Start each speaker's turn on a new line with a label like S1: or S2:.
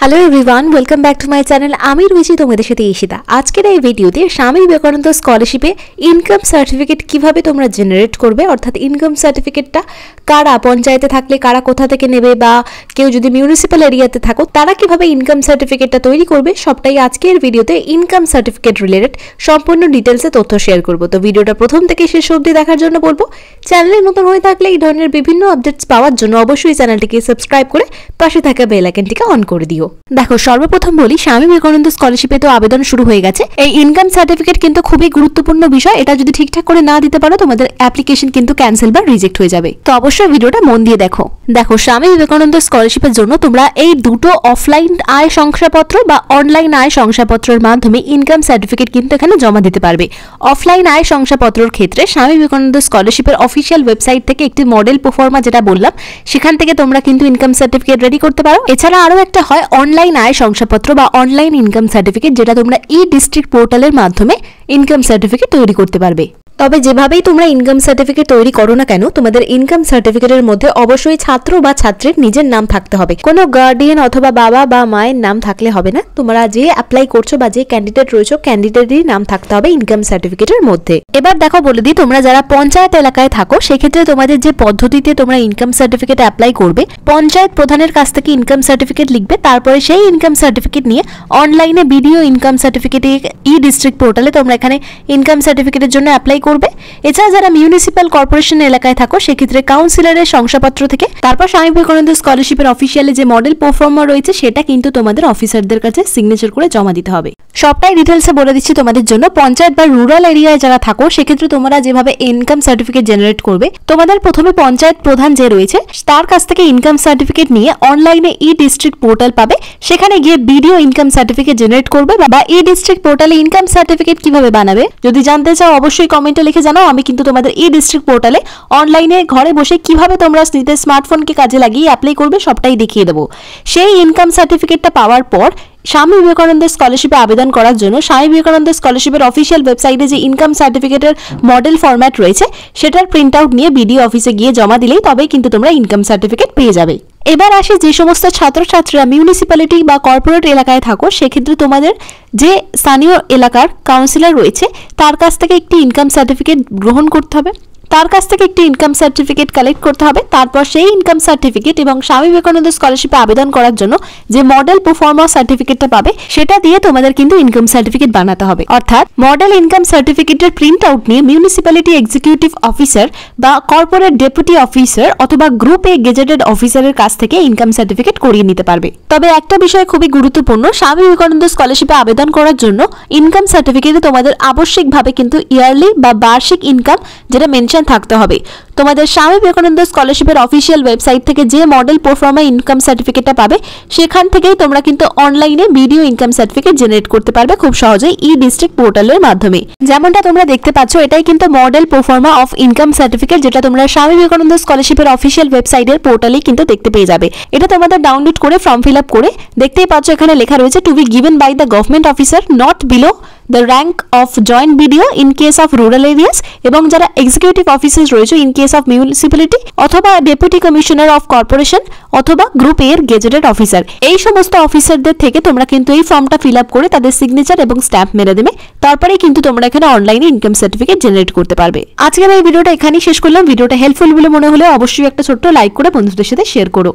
S1: Hello everyone, welcome back to my channel. আমি রয়েছি তোমাদের সাথে ঈশিতা। আজকের এই ভিডিওতে স্বামী বিবেকানন্দ স্কলারশিপে ইনকাম সার্টিফিকেট কিভাবে তোমরা জেনারেট করবে, অর্থাৎ ইনকাম সার্টিফিকেটটা কারা পঞ্চায়েতে থাকলে কারা কোথা থেকে নেবে, বা কেউ যদি মিউনিসিপ্যাল এরিয়াতে থাকো তারা কিভাবে ইনকাম সার্টিফিকেটটা তৈরি করবে, সবটাই আজকের ভিডিওতে ইনকাম সার্টিফিকেট রিলেটেড সম্পূর্ণ ডিটেলসে তথ্য শেয়ার করব। তো ভিডিওটা প্রথম থেকে শেষ অবধি দেখার জন্য বলবো। চ্যানেলে নতুন হয়ে থাকলে এই ধরনের বিভিন্ন আপডেটস পাওয়ার জন্য অবশ্যই চ্যানেলটিকে সাবস্ক্রাইব করে পাশে থাকা বেল আইকনটিকে অন করে দিও। দেখো, সর্বপ্রথম বলি, স্বামী বিবেকানন্দ স্কলারশিপে তো আবেদন শুরু হয়ে গেছে। এই ইনকাম সার্টিফিকেট কিন্তু খুবই গুরুত্বপূর্ণ বিষয়। এটা যদি ঠিকঠাক করে না দিতে পারো তোমাদের অ্যাপ্লিকেশন কিন্তু ক্যান্সেল বা রিজেক্ট হয়ে যাবে। তো অবশ্যই ভিডিওটা মন দিয়ে দেখো। স্বামী বিবেকানন্দ স্কলারশিপের জন্য তোমরা এই দুটো অফলাইন আয় শংসাপত্র বা অনলাইন আয় শংসাপত্রের মাধ্যমে ইনকাম সার্টিফিকেট কিন্তু এখানে জমা দিতে পারবে। অফলাইন আয় শংসাপত্রের ক্ষেত্রে স্বামী বিবেকানন্দ স্কলারশিপের অফিসিয়াল ওয়েবসাইট থেকে একটি মডেল প্রোফর্মা যেটা বললাম সেখান থেকে তোমরা কিন্তু ইনকাম সার্টিফিকেট রেডি করতে পারো। এছাড়া আরো একটা হয় অনলাইন আয় শংসাপত্র বা অনলাইন ইনকাম সার্টিফিকেট, যেটা তোমরা ই ডিস্ট্রিক্ট পোর্টালের মাধ্যমে ইনকাম সার্টিফিকেট তৈরি করতে পারবে। তবে যেভাবেই তোমরা ইনকাম সার্টিফিকেট তৈরি করো না কেন, তোমাদের ইনকাম সার্টিফিকেটের মধ্যে অবশ্যই ছাত্র বা ছাত্রীর নিজের নাম থাকতে হবে। কোনো গার্ডিয়ান অথবা বাবা বা মায়ের নাম থাকলে হবে না। তোমরা যে অ্যাপ্লাই করছো বা যে ক্যান্ডিডেট রয়েছো ক্যান্ডিডেটেরই নাম থাকতে হবে ইনকাম সার্টিফিকেটের মধ্যে। এবার দেখো বলে দিই, তোমরা যারা পঞ্চায়েত এলাকায় থাকো সেক্ষেত্রে তোমাদের যে পদ্ধতিতে তোমরা ইনকাম সার্টিফিকেট অ্যাপ্লাই করবে, পঞ্চায়েত প্রধানের কাছ থেকে ইনকাম সার্টিফিকেট লিখবে, তারপরে সেই ইনকাম সার্টিফিকেট নিয়ে অনলাইনে বিডিও ইনকাম সার্টিফিকেট ই ডিস্ট্রিক্ট পোর্টালে তোমরা এখানে ইনকাম সার্টিফিকেটের জন্য অ্যাপ্লাই করবে। এছাড়া যারা মিউনিসিপ্যাল কর্পোরেশন এলাকায় থাকো সেক্ষেত্রে কাউন্সিলরের শংসাপত্র থেকে, তারপর স্বামী বিবেকানন্দ স্কলারশিপের অফিসিয়ালে যে মডেল পারফর্মার রয়েছে সেটা কিন্তু তোমাদের অফিসারদের কাছে সিগনেচার করে জমা দিতে হবে। সবটাই ডিটেলসে বলে দিচ্ছি তোমাদের জন্য। পঞ্চায়েত বা রুরাল এরিয়ায় যারা থাকো সেক্ষেত্রে তোমরা যেভাবে ইনকাম সার্টিফিকেট জেনারেট করবে, তোমাদের প্রথমে পঞ্চায়েত প্রধান যে রয়েছে তার কাছ থেকে ইনকাম সার্টিফিকেট নিয়ে অনলাইনে ই ডিস্ট্রিক্ট পোর্টাল পাবে, সেখানে গিয়ে ভিডিও ইনকাম সার্টিফিকেট জেনারেট করবে। বা ই ডিস্ট্রিক্ট পোর্টালে ইনকাম সার্টিফিকেট কিভাবে বানাবে যদি জানতে চাও অবশ্যই কমেন্টে লিখে জানাও। আমি কিন্তু তোমাদের ই ডিস্ট্রিক্ট পোর্টালে অনলাইনে ঘরে বসে কিভাবে তোমরা নিজেদের স্মার্টফোনকে কাজে লাগিয়ে অ্যাপ্লাই করবে সবটাই দেখিয়ে দেবো। সেই ইনকাম সার্টিফিকেটটা পাওয়ার পর স্বামী বিবেকানন্দ স্কলারশিপে আবেদন করার জন্য স্বামী বিবেকানন্দ স্কলারশিপের অফিসিয়াল ওয়েবসাইটে যে ইনকাম সার্টিফিকেটের মডেল ফরম্যাট রয়েছে সেটার প্রিন্ট আউট নিয়ে বিডিও অফিসে গিয়ে জমা দিলেই তবেই কিন্তু তোমরা ইনকাম সার্টিফিকেট পেয়ে যাবে। এবার আসি, যে সমস্ত ছাত্রছাত্রীরা মিউনিসিপ্যালিটি বা কর্পোরেট এলাকায় থাকো সেক্ষেত্রে তোমাদের যে স্থানীয় এলাকার কাউন্সিলর রয়েছে তার কাছ থেকে একটি ইনকাম সার্টিফিকেট গ্রহণ করতে হবে, তার কাছ থেকে একটি ইনকাম সার্টিফিকেট কালেক্ট করতে হবে। তারপর সেই ইনকাম সার্টিফিকেট এবং স্বামী বিবেকানন্দ স্কলারশিপে আবেদন করার জন্য যে মডেল পারফর্মা সার্টিফিকেটটা পাবে সেটা দিয়ে তোমাদের কিন্তু ইনকাম সার্টিফিকেট বানাতে হবে। অর্থাৎ মডেল ইনকাম সার্টিফিকেটের প্রিন্ট আউট নিয়ে মিউনিসিপ্যালিটি এক্সিকিউটিভ অফিসার বা কর্পোরেট ডেপুটি অফিসার অথবা গ্রুপ এ গেজেটেড অফিসারের কাছ থেকে ইনকাম সার্টিফিকেট করিয়ে নিতে পারবে। তবে একটা বিষয় খুবই গুরুত্বপূর্ণ, স্বামী বিবেকানন্দ স্কলারশিপে আবেদন করার জন্য ইনকাম সার্টিফিকেটে তোমাদের আবশ্যিকভাবে কিন্তু ইয়ারলি বা বার্ষিক ইনকাম যেটা মেনশন থাকতে হবে। তোমাদের স্বামী বিবেকানন্দ স্কলারশিপের অফিসিয়াল ওয়েবসাইট থেকে যে মডেল পারফর্মা ইনকাম সার্টিফিকেটটা পাবে সেখান থেকেই তোমরা কিন্তু অনলাইনে ভিডিও ইনকাম সার্টিফিকেট জেনারেট করতে পারবে খুব সহজেই ই ডিস্ট্রিক্ট পোর্টালের মাধ্যমে। যেমনটা তোমরা দেখতে পাচ্ছ এটাই কিন্তু মডেল পারফর্মা অফ ইনকাম সার্টিফিকেট, যেটা তোমরা স্বামী বিবেকানন্দ স্কলারশিপের অফিসিয়াল ওয়েবসাইটের পোর্টালেই কিন্তু দেখতে পেয়ে যাবে। এটা তোমাদের ডাউনলোড করে ফর্ম ফিল আপ করে দেখতেই পাচ্ছ এখানে লেখা রয়েছে to be given by the government officer not below the rank of joint BDO in case of rural areas, এবং যারা এক্সিকিউটিভ অফিসার রয়েছে ইন কেস অফ মিউনিসিপ্যালিটি অথবা ডেপুটি কমিশনার অফ কর্পোরেশন অথবা গ্রুপ এর গেজেটেড অফিসার, এই সমস্ত অফিসারদের থেকে তোমরা কিন্তু এই ফর্মটা ফিল আপ করে তাদের সিগনেচার এবং স্ট্যাম্প মেরে দেবে, তারপরেই কিন্তু তোমরা এখানে অনলাইনে ইনকাম সার্টিফিকেট জেনারেট করতে পারবে। আজকের এই ভিডিওটা এখানেই শেষ করলাম। ভিডিওটা হেল্পফুল বলে মনে হলে অবশ্যই একটা ছোট্ট লাইক করে বন্ধুদের সাথে শেয়ার করো।